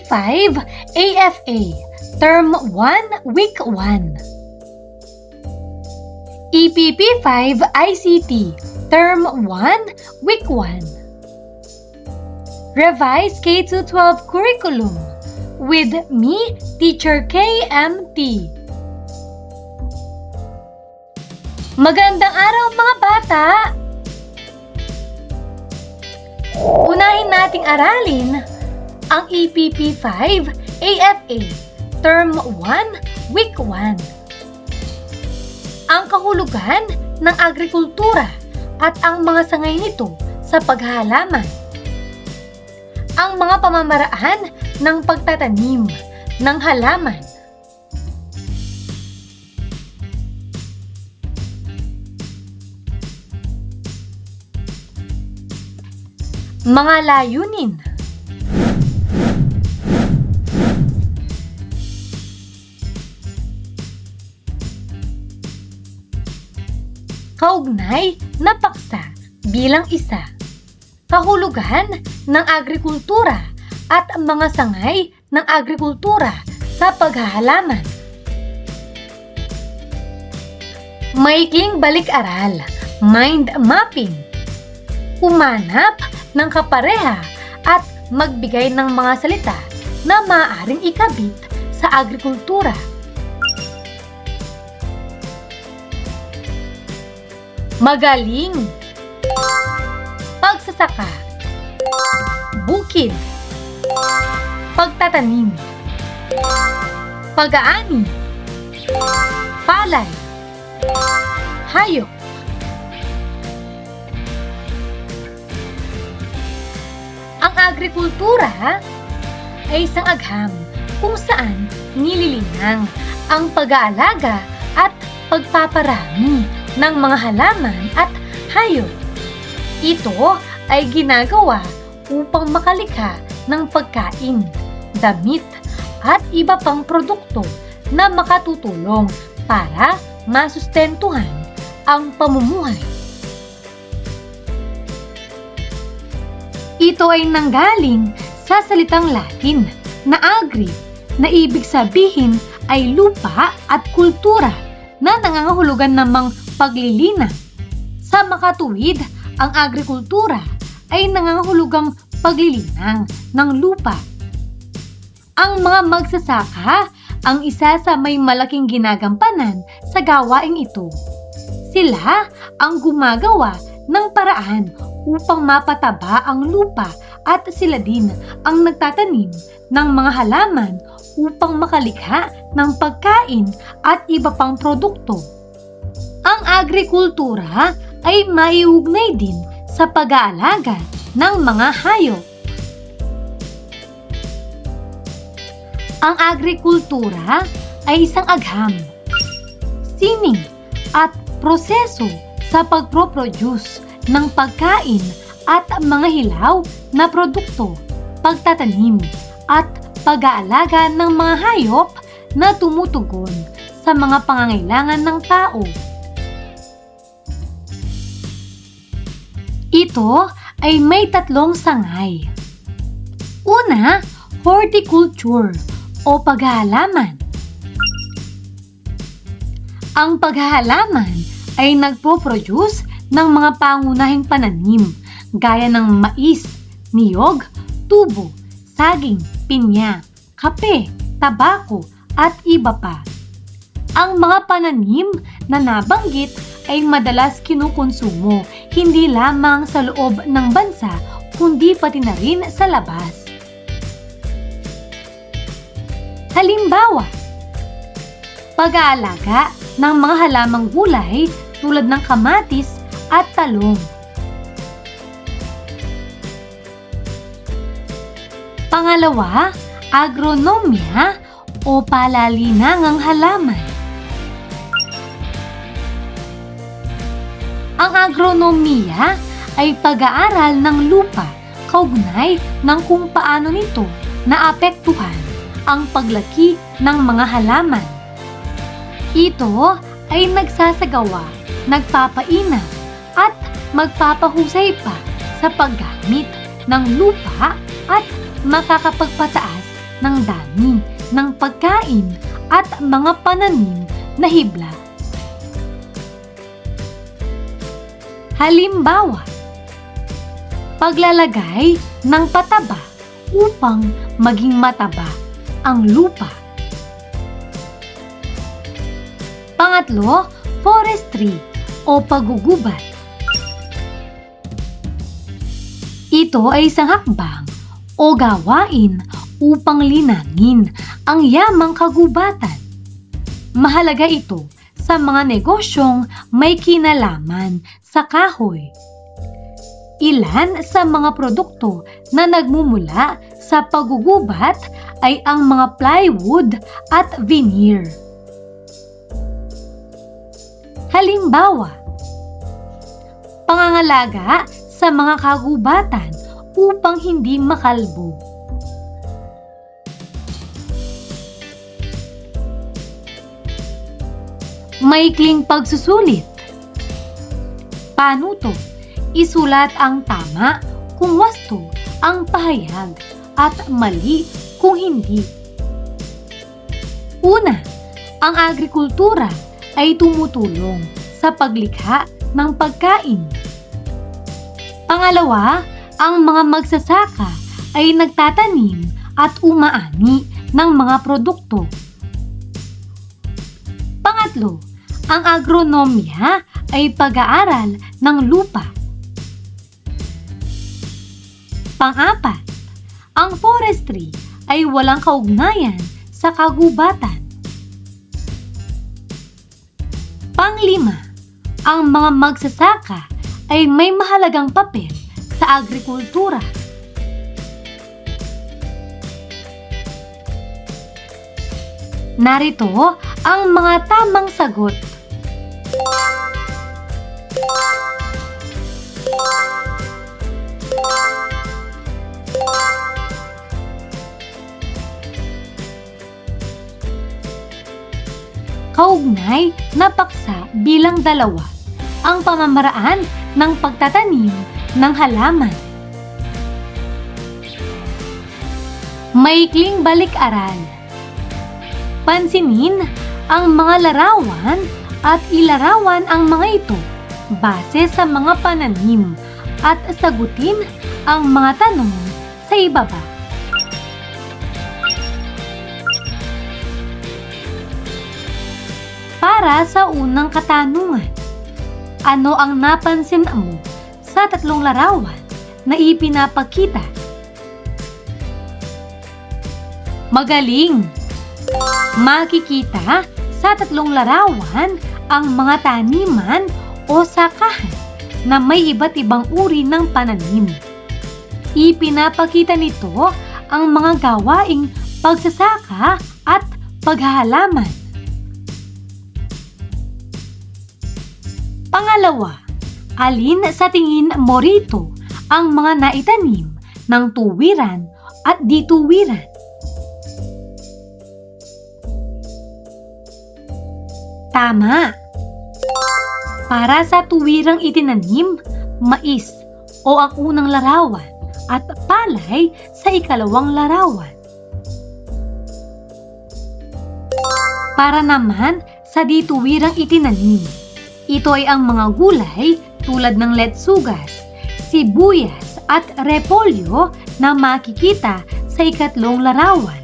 5 AFA Term 1 Week 1. EPP 5 ICT Term 1 Week 1. Revised K-12 Curriculum with me, Teacher KMT. Magandang araw mga bata! Unahin nating aralin ang EPP 5 AFA Term 1 Week 1. Ang kahulugan ng agrikultura at ang mga sangay nito sa paghahalaman. Ang mga pamamaraan ng pagtatanim ng halaman. Mga layunin. Kaugnay na paksa bilang isa. Kahulugan ng agrikultura at mga sangay ng agrikultura sa paghahalaman. Maikling balik-aral, mind mapping. Humanap ng kapareha at magbigay ng mga salita na maaaring ikabit sa agrikultura. Magaling. Pagsasaka. Bukid. Pagtatanim. Pag-aani. Palay. Hayop. Ang agrikultura ay isang agham kung saan nililinang ang pag-aalaga at pagpaparami ng mga halaman at hayop. Ito ay ginagawa upang makalikha ng pagkain, damit, at iba pang produkto na makatutulong para masustentuhan ang pamumuhay. Ito ay nanggaling sa salitang Latin na agri, na ibig sabihin ay lupa at kultura na nangangahulugan namang paglilinang. Sa makatuwid, ang agrikultura ay nangangahulugang paglilinang ng lupa. Ang mga magsasaka ang isa sa may malaking ginagampanan sa gawaing ito. Sila ang gumagawa ng paraan upang mapataba ang lupa at sila din ang nagtatanim ng mga halaman upang makalikha ng pagkain at iba pang produkto. Ang agrikultura ay maiugnay din sa pag-aalaga ng mga hayop. Ang agrikultura ay isang agham, sining at proseso sa pagproproduce ng pagkain at mga hilaw na produkto, pagtatanim at pag-aalaga ng mga hayop na tumutugon sa mga pangangailangan ng tao. Ito ay may tatlong sangay. Una, horticulture o paghahalaman. Ang paghahalaman ay nagpo-produce ng mga pangunahing pananim gaya ng mais, niyog, tubo, saging, pinya, kape, tabako at iba pa. Ang mga pananim na nabanggit ay madalas kinukonsumo hindi lamang sa loob ng bansa kundi pati na rin sa labas. Halimbawa, pag-aalaga ng mga halamang gulay tulad ng kamatis at talong. Pangalawa, agronomya o palalinangang halaman. Ang agronomiya ay pag-aaral ng lupa kaugnay ng kung paano nito naapektuhan ang paglaki ng mga halaman. Ito ay nagsasagawa, nagpapainam at magpapahusay pa sa paggamit ng lupa at makakapagpataas ng dami ng pagkain at mga pananim na hibla. Halimbawa, paglalagay ng pataba upang maging mataba ang lupa. Pangatlo, forestry o paggugubat. Ito ay isang hakbang o gawain upang linangin ang yamang kagubatan. Mahalaga ito sa mga negosyong may kinalaman sa kahoy. Ilan sa mga produkto na nagmumula sa paggugubat ay ang mga plywood at veneer. Halimbawa, pangangalaga sa mga kagubatan upang hindi makalbo. Maikling pagsusulit. Panuto, isulat ang tama kung wasto ang pahayag at mali kung hindi. Una, ang agrikultura ay tumutulong sa paglikha ng pagkain. Pangalawa, ang mga magsasaka ay nagtatanim at umaani ng mga produkto. Pangatlo, ang agronomiya ay pag-aaral ng lupa. Pang-apat, ang forestry ay walang kaugnayan sa kagubatan. Panglima, ang mga magsasaka ay may mahalagang papel sa agrikultura. Narito ang mga tamang sagot. Kaugnay na paksa bilang dalawa ang pamamaraan ng pagtatanim ng halaman. Maikling balik-aral. Pansinin ang mga larawan at ilarawan ang mga ito base sa mga pananim at sagutin ang mga tanong sa ibaba. Para sa unang katanungan, ano ang napansin mo sa tatlong larawan na ipinapakita? Magaling! Makikita sa tatlong larawan ang mga taniman o sakahan na may iba't ibang uri ng pananim. Ipinapakita nito ang mga gawaing pagsasaka at paghahalaman. Pangalawa, alin sa tingin mo rito ang mga naitanim ng tuwiran at dituwiran? Tama! Para sa tuwirang itinanim, mais o ang unang larawan at palay sa ikalawang larawan. Para naman sa dituwirang itinanim, ito ay ang mga gulay tulad ng letsugas, sibuyas at repolyo na makikita sa ikatlong larawan.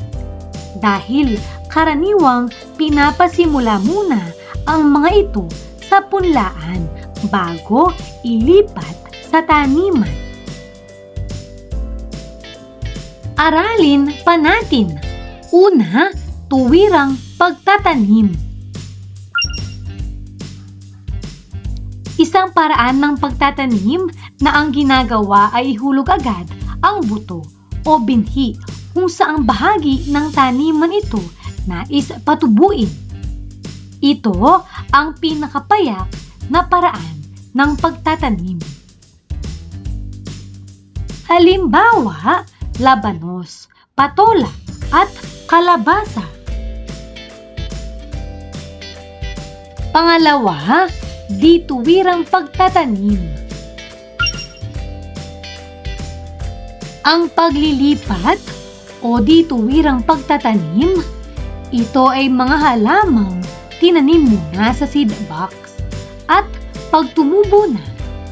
Dahil karaniwang pinapasimula muna ang mga ito sa punlaan bago ilipat sa taniman. Aralin pa natin. Una, tuwirang pagtatanim. Isang paraan ng pagtatanim na ang ginagawa ay ihulog agad ang buto o binhi kung saang bahagi ng taniman ito nais patubuin. Ito ang pinakapayak na paraan ng pagtatanim. Halimbawa, labanos, patola at kalabasa. Pangalawa, dituwirang pagtatanim. Ang paglilipat o di tuwirang pagtatanim, ito ay mga halamang tinanim muna sa seed box at pag tumubo na,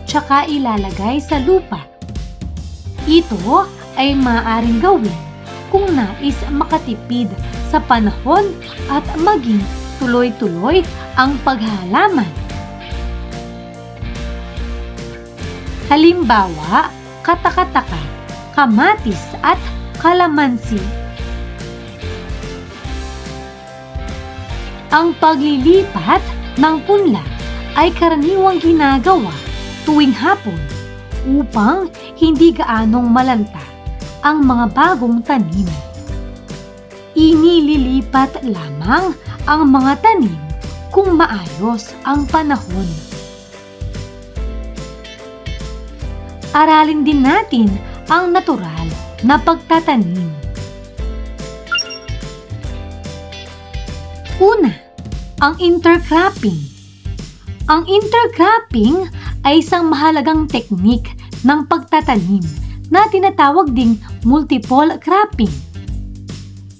tsaka ilalagay sa lupa. Ito ay maaaring gawin kung nais makatipid sa panahon at maging tuloy-tuloy ang paghalaman. Halimbawa, katakataka, kamatis at kalamansi. Ang paglilipat ng punla ay karaniwang ginagawa tuwing hapon upang hindi gaanong malanta ang mga bagong tanim. Inililipat lamang ang mga tanim kung maayos ang panahon. Aralin din natin ang natural na pagtatanim. Una, ang intercropping. Ang intercropping ay isang mahalagang teknik ng pagtatanim na tinatawag ding multiple cropping.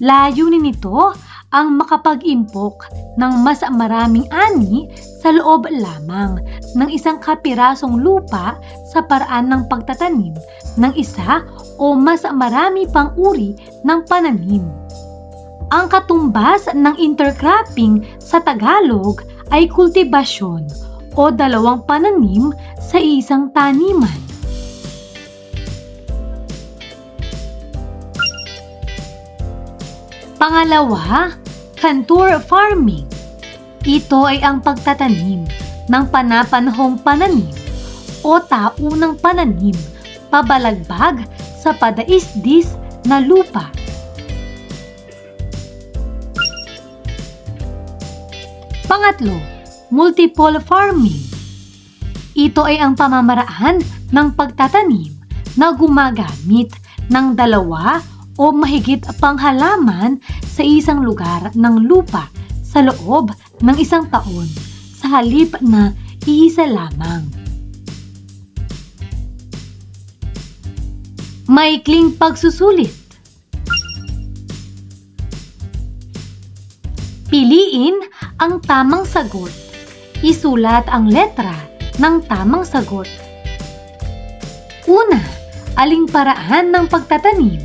Layunin nito ang makapag-impok ng mas maraming ani sa loob lamang ng isang kapirasong lupa sa paraan ng pagtatanim ng isa o mas marami pang uri ng pananim. Ang katumbas ng intercropping sa Tagalog ay kultibasyon o dalawang pananim sa isang taniman. Pangalawa, contour farming. Ito ay ang pagtatanim ng panapanahong pananim o taunang pananim pabalagbag sa padaisdis na lupa. Pangatlo, multiple farming. Ito ay ang pamamaraan ng pagtatanim na gumagamit ng dalawa o mahigit pang halaman sa isang lugar ng lupa sa loob ng isang taon sa halip na iisa lamang. Maikling pagsusulit. Piliin ang tamang sagot. Isulat ang letra ng tamang sagot. Una, aling paraan ng pagtatanim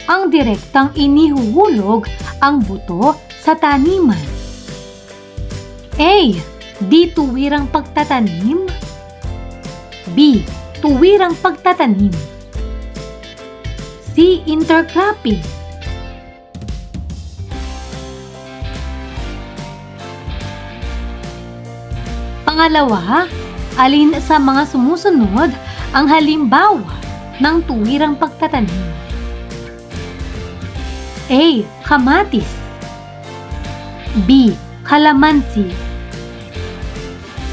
ang direktang inihuhulog ang buto sa taniman? A. Di tuwirang pagtatanim. B. Tuwirang pagtatanim. C. Intercropping. Pangalawa, alin sa mga sumusunod ang halimbawa ng tuwirang pagtatanim? A. Kamatis. B. Kalamansi.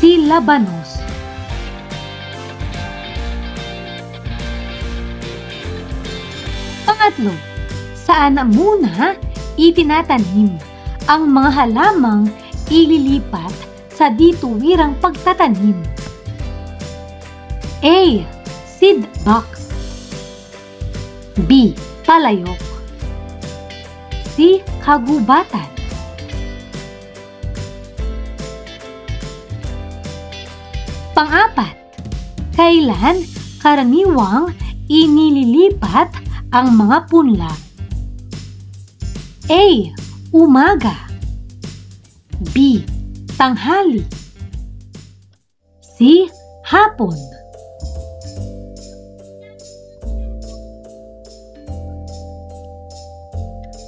C. Labanos. Pangatlo, saan muna itinatanim ang mga halamang ililipat sa di tuwirang pagtatanim? A. Seed box. B. Palayok. C. Kagubatan. Pang-apat, kailan karaniwang inililipat ang mga punla? A. Umaga. B. Tanghali. C. Hapon.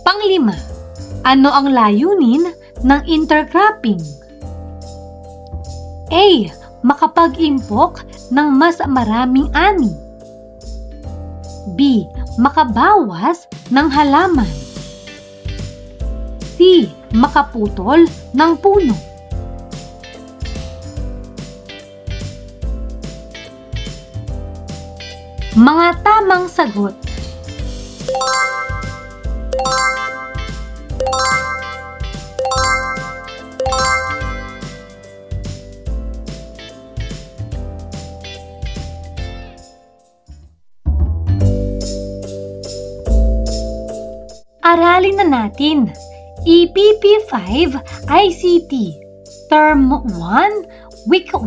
Panglima, ano ang layunin ng intercropping? A. Makapag-impok ng mas maraming ani. B. Makabawas ng halaman. C. Makaputol ng puno. Mga tamang sagot. Aralin na natin. EPP 5 ICT Term 1 Week 1.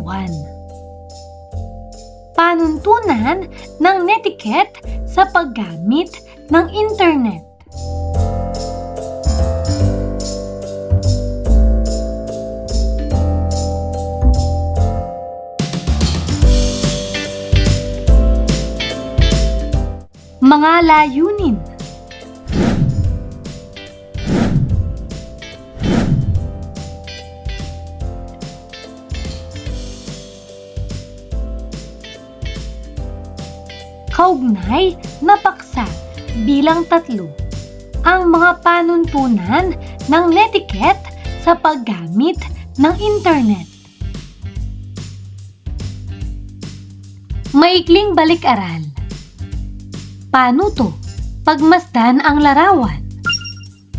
Panuntunan ng netiquette sa paggamit ng internet. Mga layunin. Kaugnay na paksa bilang 3. Ang mga panuntunan ng netiquette sa paggamit ng internet. Maikling balik-aral. Paano to? Pagmasdan ang larawan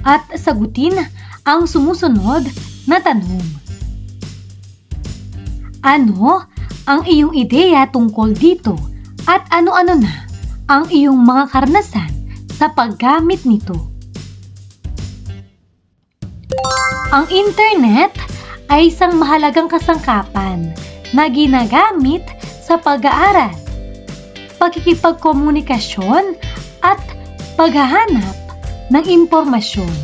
at sagutin ang sumusunod na tanong. Ano ang iyong ideya tungkol dito at ano-ano na ang iyong mga karanasan sa paggamit nito? Ang internet ay isang mahalagang kasangkapan na ginagamit sa pag-aaral, pakikipagkomunikasyon at paghahanap ng impormasyon.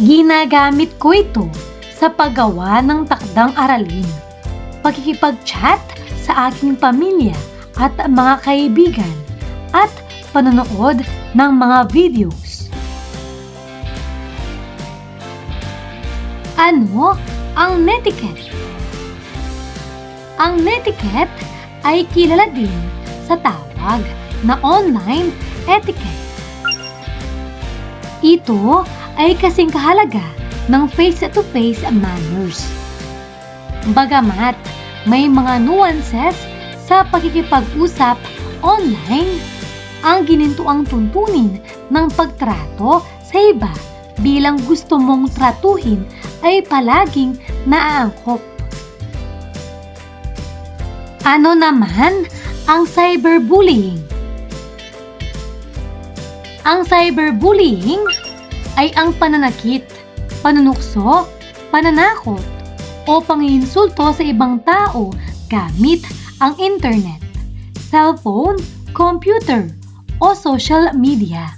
Ginagamit ko ito sa paggawa ng takdang aralin, pakikipag-chat sa aking pamilya at mga kaibigan, at panonood ng mga videos. Ano ang netiquette? Ang netiquette ay kilala din sa tawag na online etiquette. Ito ay kasing kahalaga ng face-to-face manners. Bagamat may mga nuances sa pakikipag-usap online, ang ginintuang tuntunin ng pagtrato sa iba bilang gusto mong tratuhin ay palaging naaangkop. Ano naman ang cyberbullying? Ang cyberbullying ay ang pananakit, panunukso, pananakot, o panginsulto sa ibang tao gamit ang internet, cellphone, computer, o social media.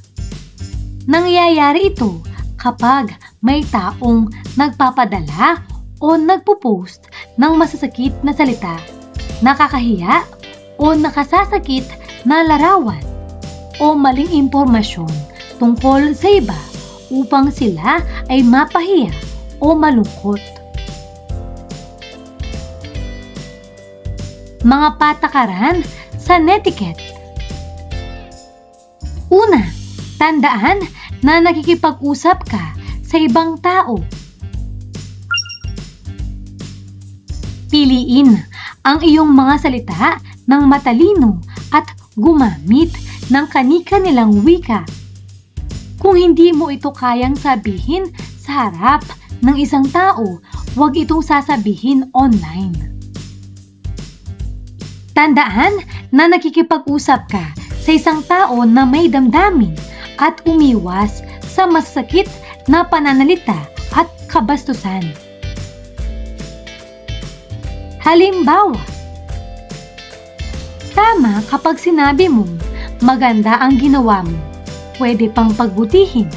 Nangyayari ito kapag may taong nagpapadala o nagpo-post ng masasakit na salita, nakakahiya o nakasasakit na larawan o maling impormasyon tungkol sa iba upang sila ay mapahiya o malungkot. Mga patakaran sa netiquette. Una, tandaan na nakikipag-usap ka sa ibang tao. Piliin ang iyong mga salita ng matalino at gumamit ng kani-kanilang wika. Kung hindi mo ito kayang sabihin sa harap ng isang tao, huwag itong sasabihin online. Tandaan na nakikipag-usap ka sa isang tao na may damdamin at umiwas sa masakit na pananalita at kabastusan. Halimbawa, tama kapag sinabi mong maganda ang ginawa mo, pwede pang pagbutihin.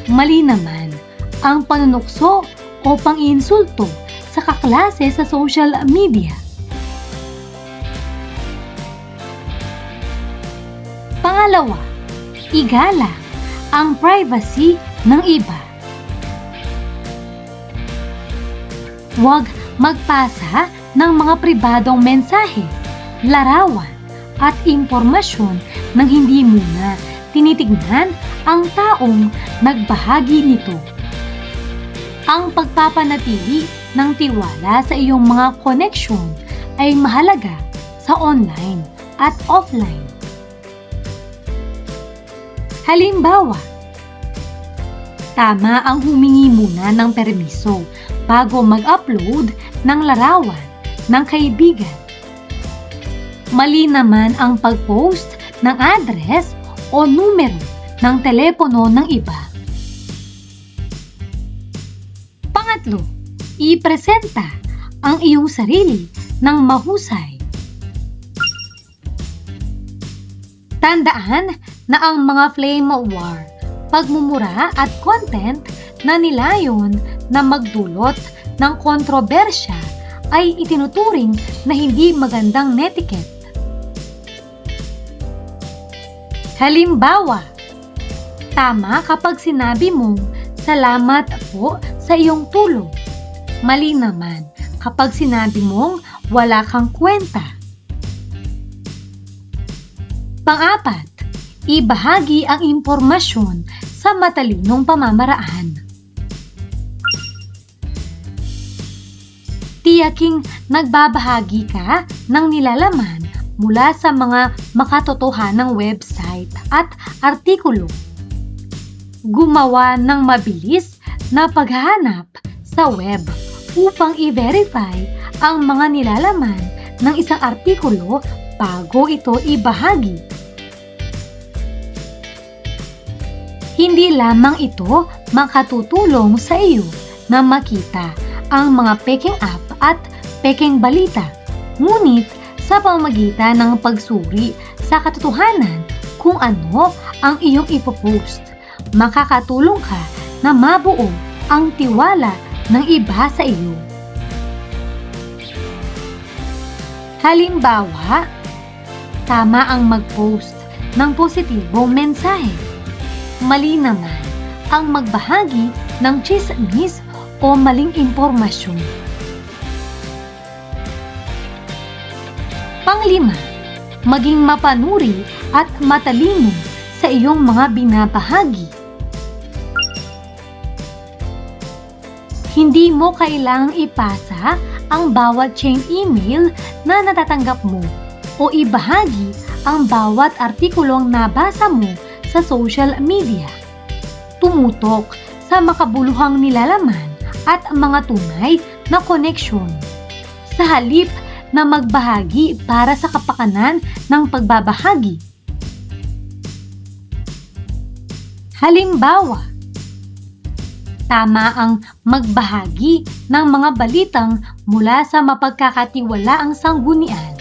Mali naman ang panunukso o pang-iinsulto sa kaklase sa social media. Pangalawa, igala ang privacy ng iba. Huwag magpasa ng mga pribadong mensahe, larawan at impormasyon nang hindi muna tinitignan ang taong nagbahagi nito. Ang pagpapanatili ng tiwala sa iyong mga koneksyon ay mahalaga sa online at offline. Halimbawa, tama ang humingi muna ng permiso bago mag-upload ng larawan ng kaibigan. Mali naman ang pag-post ng address o numero ng telepono ng iba. Pangatlo, ipresenta ang iyong sarili ng mahusay. Tandaan na ang mga flame war, pagmumura at content na nilayon na magdulot ng kontrobersya ay itinuturing na hindi magandang netiquette. Halimbawa, tama kapag sinabi mong salamat po sa iyong tulong. Mali naman kapag sinabi mong wala kang kwenta. Pang-apat, ibahagi ang impormasyon sa matalinong pamamaraan. Tiyaking nagbabahagi ka ng nilalaman mula sa mga makatotohanang website at artikulo. Gumawa ng mabilis na paghahanap sa web upang i-verify ang mga nilalaman ng isang artikulo bago ito ibahagi. Hindi lamang ito makatutulong sa iyo na makita ang mga peking app at peking balita, ngunit sa pamamagitan ng pagsuri sa katotohanan kung ano ang iyong ipopost, makakatulong ka na mabuo ang tiwala ng iba sa iyo. Halimbawa, tama ang mag-post ng positibong mensahe. Mali naman ang magbahagi ng tsismis o maling impormasyon. Panglima, maging mapanuri at matalino sa iyong mga binabahagi. Hindi mo kailangang ipasa ang bawat chain email na natatanggap mo o ibahagi ang bawat artikulong nabasa mo sa social media. Tumutok sa makabuluhang nilalaman at mga tunay na koneksyon. Sa halip na magbahagi para sa kapakanan ng pagbabahagi. Halimbawa, tama ang magbahagi ng mga balitang mula sa mapagkakatiwalaang sanggunian.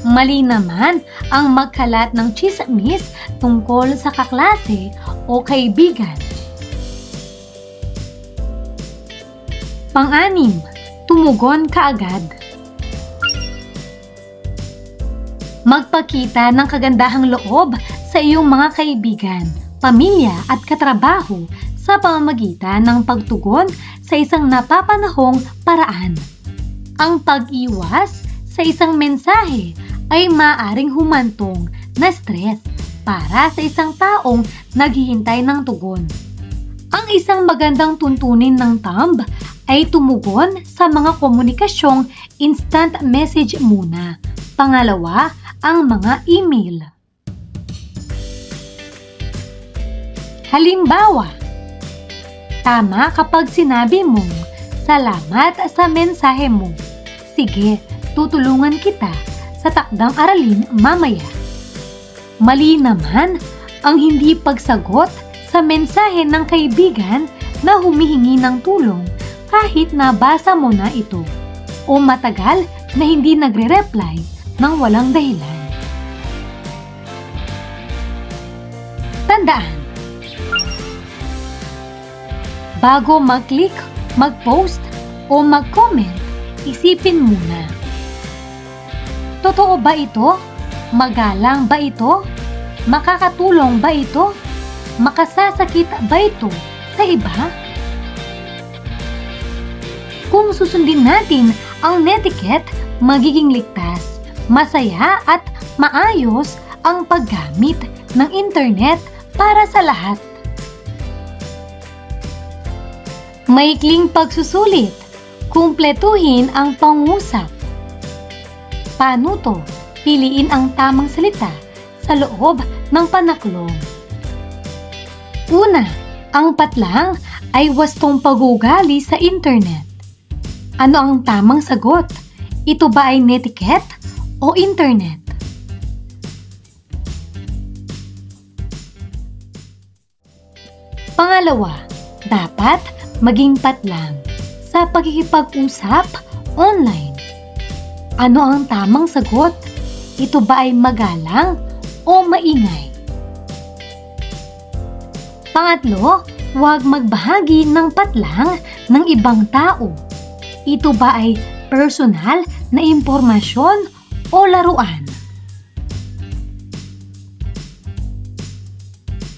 Mali naman ang magkalat ng tsismis tungkol sa kaklase o kaibigan. Pang-anim, tumugon kaagad. Magpakita ng kagandahang loob sa iyong mga kaibigan, pamilya at katrabaho sa pamamagitan ng pagtugon sa isang napapanahong paraan. Ang pag-iwas sa isang mensahe ay maaaring humantong na stress para sa isang taong naghihintay ng tugon. Ang isang magandang tuntunin ng thumb ay tumugon sa mga komunikasyong instant message muna. Pangalawa, ang mga email. Halimbawa, tama kapag sinabi mong, salamat sa mensahe mo. Sige, tutulungan kita sa takdang aralin mamaya. Mali naman ang hindi pagsagot sa mensahe ng kaibigan na humihingi ng tulong kahit nabasa mo na ito o matagal na hindi nagre-reply ng walang dahilan. Tandaan, bago mag-click, mag-post o mag-comment, isipin muna. Totoo ba ito? Magalang ba ito? Makakatulong ba ito? Makasasakit ba ito sa iba? Kung susundin natin ang netiquette, magiging ligtas, masaya at maayos ang paggamit ng internet para sa lahat. Maikling pagsusulit, kumpletuhin ang pangusap. Panuto, piliin ang tamang salita sa loob ng panaklong. Una, ang patlang ay wastong pag-uugali sa internet. Ano ang tamang sagot? Ito ba ay netiquette o internet? Pangalawa, dapat maging patlang sa pagkikipag-usap online. Ano ang tamang sagot? Ito ba ay magalang o maingay? Pangatlo, huwag magbahagi ng patlang ng ibang tao. Ito ba ay personal na impormasyon o laruan?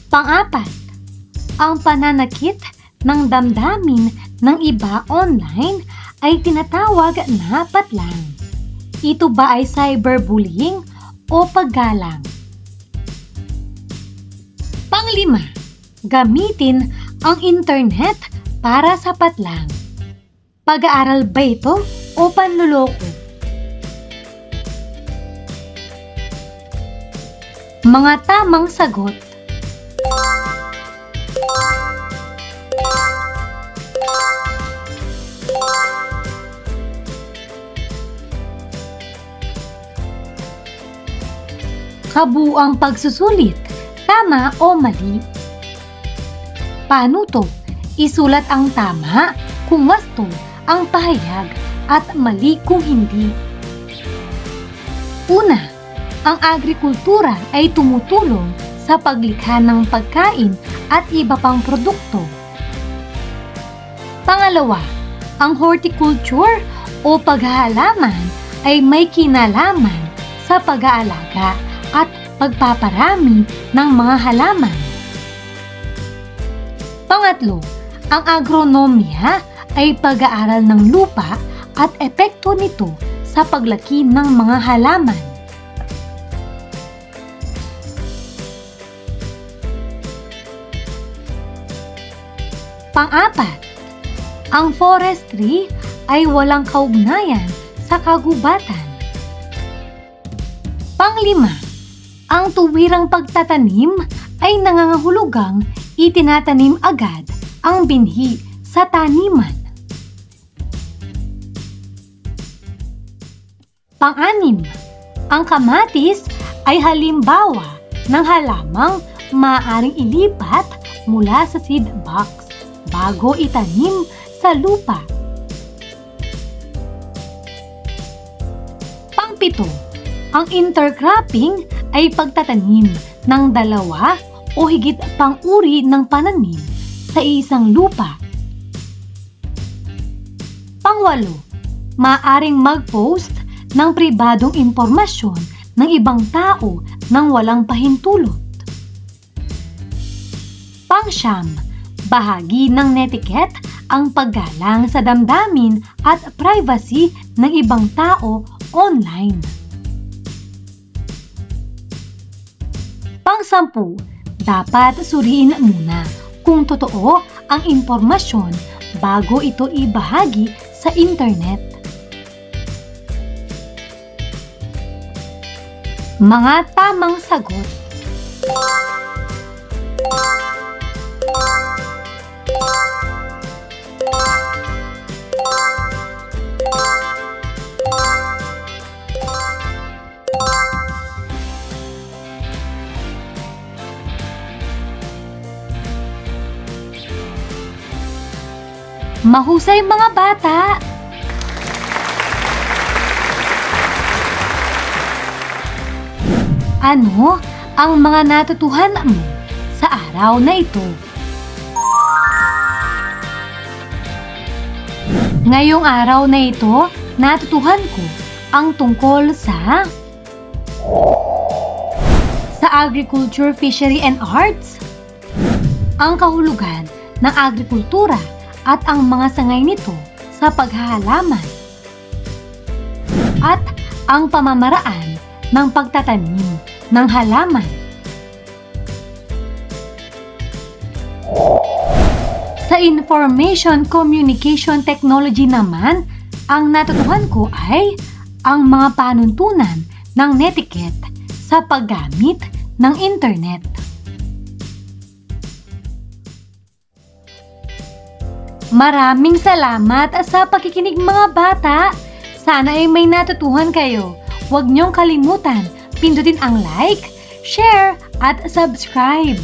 Pang-apat, ang pananakit ng damdamin ng iba online ay tinatawag na patlang. Ito ba ay cyberbullying o paggalang? Pang-lima, gamitin ang internet para sa patlang. Pag-aaral ba ito o panluloko? Mga tamang sagot. Kabuuang pagsusulit, tama o mali? Paano to? Isulat ang tama kung wasto ang pahayag at mali kung hindi. Una, ang agrikultura ay tumutulong sa paglikha ng pagkain at iba pang produkto. Pangalawa, ang horticulture o paghahalaman ay may kinalaman sa pag-aalaga at pagpaparami ng mga halaman. Pangatlo, ang agronomiya ay pag-aaral ng lupa at epekto nito sa paglaki ng mga halaman. Pang-apat, ang forestry ay walang kaugnayan sa kagubatan. Pang-lima, ang tuwirang pagtatanim ay nangangahulugang itinatanim agad ang binhi sa taniman. Pang-anim, ang kamatis ay halimbawa ng halamang maaaring ilipat mula sa seed box bago itanim sa lupa. Pang-pito, ang intercropping ay pagtatanim ng dalawa o higit pang uri ng pananim sa isang lupa. Pang-walo, maaaring mag-post ng pribadong impormasyon ng ibang tao nang walang pahintulot. Pang-siyam, bahagi ng netiquette ang paggalang sa damdamin at privacy ng ibang tao online. Pang-sampu, dapat suriin muna kung totoo ang impormasyon bago ito ibahagi sa internet. Mga tamang sagot. Mahusay mga bata! Ano ang mga natutuhan mo sa araw na ito? Ngayong araw na ito, natutuhan ko ang tungkol sa agriculture, fishery and arts, ang kahulugan ng agrikultura at ang mga sangay nito sa paghahalaman, at ang pamamaraan ng pagtatanim ng halaman. Sa information communication technology naman, ang natutuhan ko ay ang mga panuntunan ng netiquette sa paggamit ng internet. Maraming salamat sa pakikinig mga bata. Sana ay may natutuhan kayo. Huwag niyong kalimutan, pindutin ang like, share at subscribe.